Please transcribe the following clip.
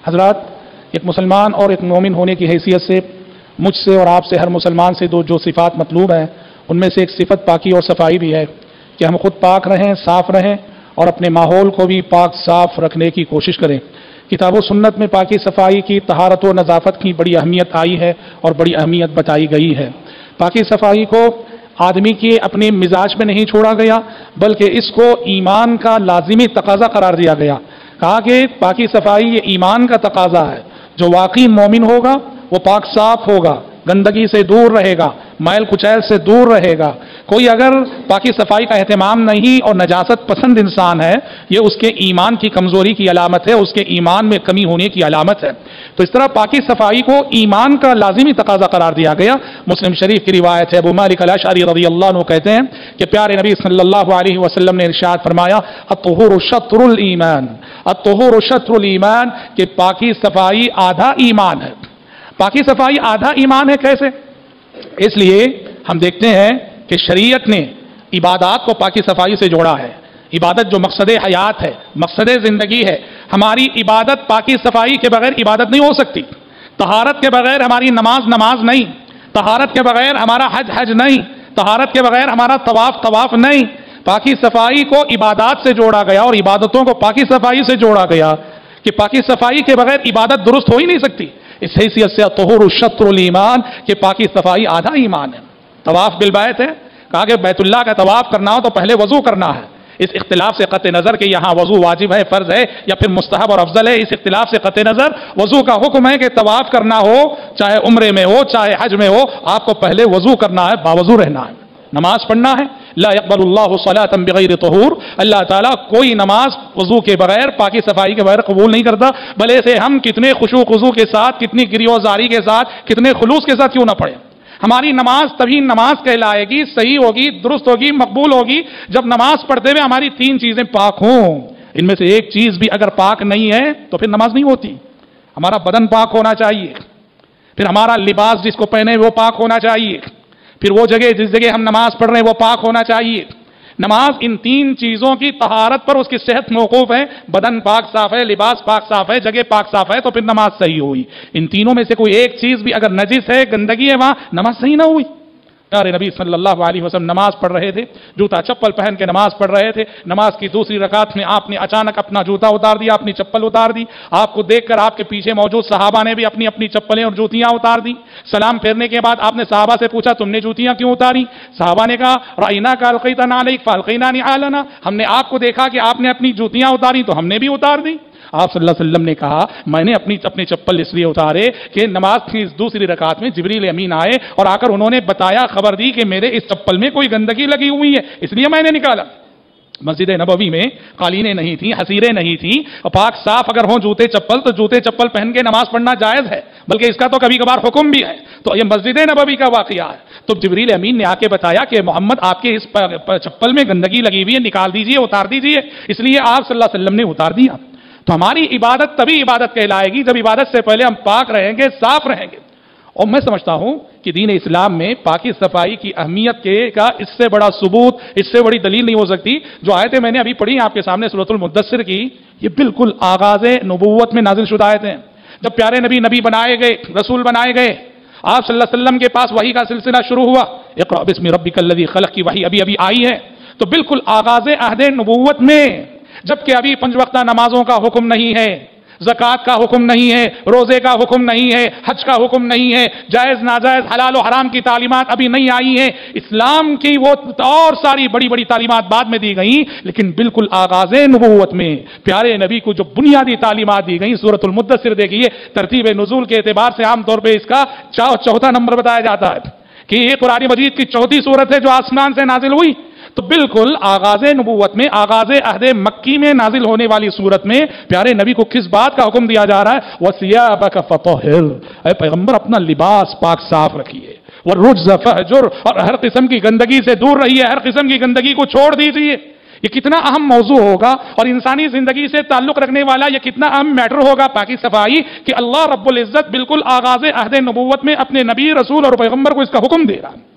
حضرات، ایک مسلمان اور ایک مومن ہونے کی حیثیت سے مجھ سے اور آپ سے، ہر مسلمان سے جو صفات مطلوب ہیں ان میں سے ایک صفت پاکی اور صفائی بھی ہے کہ ہم خود پاک رہیں، صاف رہیں اور اپنے ماحول کو بھی پاک صاف رکھنے کی کوشش کریں۔ کتاب و سنت میں پاکی صفائی کی، طہارت و نظافت کی بڑی اہمیت آئی ہے اور بڑی اہمیت بتائی گئی ہے۔ پاکی صفائی کو آدمی کے اپنے مزاج میں نہیں چھوڑا گیا، بلکہ اس کو ایمان کا لازمی تقاضا قرار دیا گیا۔ کہا کہ پاکی صفائی یہ ایمان کا تقاضا ہے، جو واقعی مومن ہوگا وہ پاک صاف ہوگا، گندگی سے دور رہے گا، میل کچیل سے دور رہے گا۔ کوئی اگر پاکی صفائی کا اہتمام نہیں اور نجاست پسند انسان ہے، یہ اس کے ایمان کی کمزوری کی علامت ہے، اس کے ایمان میں کمی ہونے کی علامت ہے۔ تو اس طرح پاکی صفائی کو ایمان کا لازمی تقاضا قرار دیا گیا۔ مسلم شریف کی روایت ہے، ابو مالک الاشعری رضی اللہ عنہ کہتے ہیں کہ پیارے نبی صلی اللہ علیہ وسلم نے ارشاد فرمایا، الطہور شطر الایمان، الطہور شطر الایمان، کہ پاکی صفائی آدھا ایمان ہے۔ پاکی صفائی آدھا ایمان ہے۔ کیسے؟ اس لیے ہم دیکھتے ہیں کہ شریعت نے عبادات کو پاکی صفائی سے جوڑا ہے۔ عبادت جو مقصد حیات ہے، مقصد زندگی ہے، ہماری عبادت پاکی صفائی کے بغیر عبادت نہیں ہو سکتی۔ طہارت کے بغیر ہماری نماز نماز نہیں، طہارت کے بغیر ہمارا حج حج نہیں، طہارت کے بغیر ہمارا طواف طواف نہیں۔ پاکی صفائی کو عبادات سے جوڑا گیا اور عبادتوں کو پاکی صفائی سے جوڑا گیا کہ پاکی صفائی کے بغیر عبادت درست ہو ہی نہیں سکتی۔ اس حیثیت سے طہور شطر الایمان، کہ پاکی صفائی آدھا ایمان ہے۔ طواف بالبیت ہے، کہا کہ بیت اللہ کا طواف کرنا ہو تو پہلے وضو کرنا ہے۔ اس اختلاف سے قطع نظر کہ یہاں وضو واجب ہے، فرض ہے یا پھر مستحب اور افضل ہے، اس اختلاف سے قطع نظر وضو کا حکم ہے کہ طواف کرنا ہو، چاہے عمرے میں ہو چاہے حج میں ہو، آپ کو پہلے وضو کرنا ہے، باوضو رہنا ہے، نماز پڑھنا ہے۔ لا يقبل اللہ صلاۃ بغیر طہور، اللہ تعالیٰ کوئی نماز وضو کے بغیر، پاکی صفائی کے بغیر قبول نہیں کرتا، بھلے سے ہم کتنے خشوع خضوع کے ساتھ، کتنی گریوزاری کے ساتھ، کتنے خلوص کے ساتھ کیوں نہ پڑھیں۔ ہماری نماز تبھی نماز کہلائے گی، صحیح ہوگی، درست ہوگی، مقبول ہوگی، جب نماز پڑھتے ہوئے ہماری تین چیزیں پاک ہوں۔ ان میں سے ایک چیز بھی اگر پاک نہیں ہے تو پھر نماز نہیں ہوتی۔ ہمارا بدن پاک ہونا چاہیے، پھر ہمارا لباس جس کو پہنے وہ پاک ہونا چاہیے، پھر وہ جگہ جس جگہ ہم نماز پڑھ رہے ہیں وہ پاک ہونا چاہیے۔ نماز ان تین چیزوں کی طہارت پر اس کی صحت موقوف ہے۔ بدن پاک صاف ہے، لباس پاک صاف ہے، جگہ پاک صاف ہے تو پھر نماز صحیح ہوئی۔ ان تینوں میں سے کوئی ایک چیز بھی اگر نجس ہے، گندگی ہے، وہاں نماز صحیح نہ ہوئی۔ پیارے نبی صلی اللہ علیہ وسلم نماز پڑھ رہے تھے، جوتا چپل پہن کے نماز پڑھ رہے تھے۔ نماز کی دوسری رکعت میں آپ نے اچانک اپنا جوتا اتار دیا، اپنی چپل اتار دی۔ آپ کو دیکھ کر آپ کے پیچھے موجود صحابہ نے بھی اپنی اپنی چپلیں اور جوتیاں اتار دی۔ سلام پھیرنے کے بعد آپ نے صحابہ سے پوچھا، تم نے جوتیاں کیوں اتاری؟ صحابہ نے کہا، رأیناک القیت نعلیک فالقینا نعالنا، ہم نے آپ کو دیکھا کہ آپ نے اپنی جوتیاں اتاری تو ہم نے بھی اتار دی۔ آپ صلی اللہ علیہ وسلم نے کہا، میں نے اپنے چپل اس لیے اتارے کہ نماز کی دوسری رکعت میں جبریل امین آئے اور آ کر انہوں نے بتایا، خبر دی کہ میرے اس چپل میں کوئی گندگی لگی ہوئی ہے، اس لیے میں نے نکالا۔ مسجد نبوی میں قالینیں نہیں تھیں، حصیریں نہیں تھیں، اور پاک صاف اگر ہوں جوتے چپل تو جوتے چپل پہن کے نماز پڑھنا جائز ہے، بلکہ اس کا تو کبھی کبھار حکم بھی ہے۔ تو یہ مسجد نبوی کا واقعہ ہے۔ تو جبریل امین نے آ کے بتایا کہ محمد آپ کے اس چپل میں گندگی لگی ہوئی ہے، نکال دیجئے، اتار دیجئے، اس لیے آپ صلی اللہ علیہ وسلم نے اتار دیا۔ تو ہماری عبادت تبھی عبادت کہلائے گی جب عبادت سے پہلے ہم پاک رہیں گے، صاف رہیں گے۔ اور میں سمجھتا ہوں کہ دین اسلام میں پاکی صفائی کی اہمیت کا اس سے بڑا ثبوت، اس سے بڑی دلیل نہیں ہو سکتی۔ جو آیتیں میں نے ابھی پڑھی آپ کے سامنے سورۃ المدثر کی، یہ بالکل آغاز نبوت میں نازل شدہ آیتیں ہیں۔ جب پیارے نبی بنائے گئے، رسول بنائے گئے، آپ صلی اللہ علیہ وسلم کے پاس وحی کا سلسلہ شروع ہوا، اقرأ بسم ربک الذی خلق کی وحی ابھی آئی ہے، تو بالکل آغاز عہد نبوت میں، جبکہ ابھی 5 وقتہ نمازوں کا حکم نہیں ہے، زکوٰۃ کا حکم نہیں ہے، روزے کا حکم نہیں ہے، حج کا حکم نہیں ہے، جائز ناجائز حلال و حرام کی تعلیمات ابھی نہیں آئی ہیں۔ اسلام کی وہ اور ساری بڑی بڑی تعلیمات بعد میں دی گئیں، لیکن بالکل آغاز نبوت میں پیارے نبی کو جو بنیادی تعلیمات دی گئیں، سورۃ المدثر دیکھیے، ترتیب نزول کے اعتبار سے عام طور پہ اس کا چوتھا نمبر بتایا جاتا ہے کہ یہ قرآن مجید کی چوتھی سورت ہے جو آسمان سے نازل ہوئی۔ تو بالکل آغاز نبوت میں، آغاز عہد مکی میں نازل ہونے والی صورت میں پیارے نبی کو کس بات کا حکم دیا جا رہا ہے؟ وَثِيَابَكَ فَطَهِّرْ، اے پیغمبر اپنا لباس پاک صاف رکھیے، وَالرُّجْزَ فَاهْجُرْ، اور ہر قسم کی گندگی سے دور رہیے، ہر قسم کی گندگی کو چھوڑ دیجیے۔ یہ کتنا اہم موضوع ہوگا اور انسانی زندگی سے تعلق رکھنے والا یہ کتنا اہم میٹر ہوگا پاکی صفائی، کہ اللہ رب العزت بالکل آغاز عہد نبوت میں اپنے نبی، رسول اور پیغمبر کو اس کا حکم دے رہا ہے۔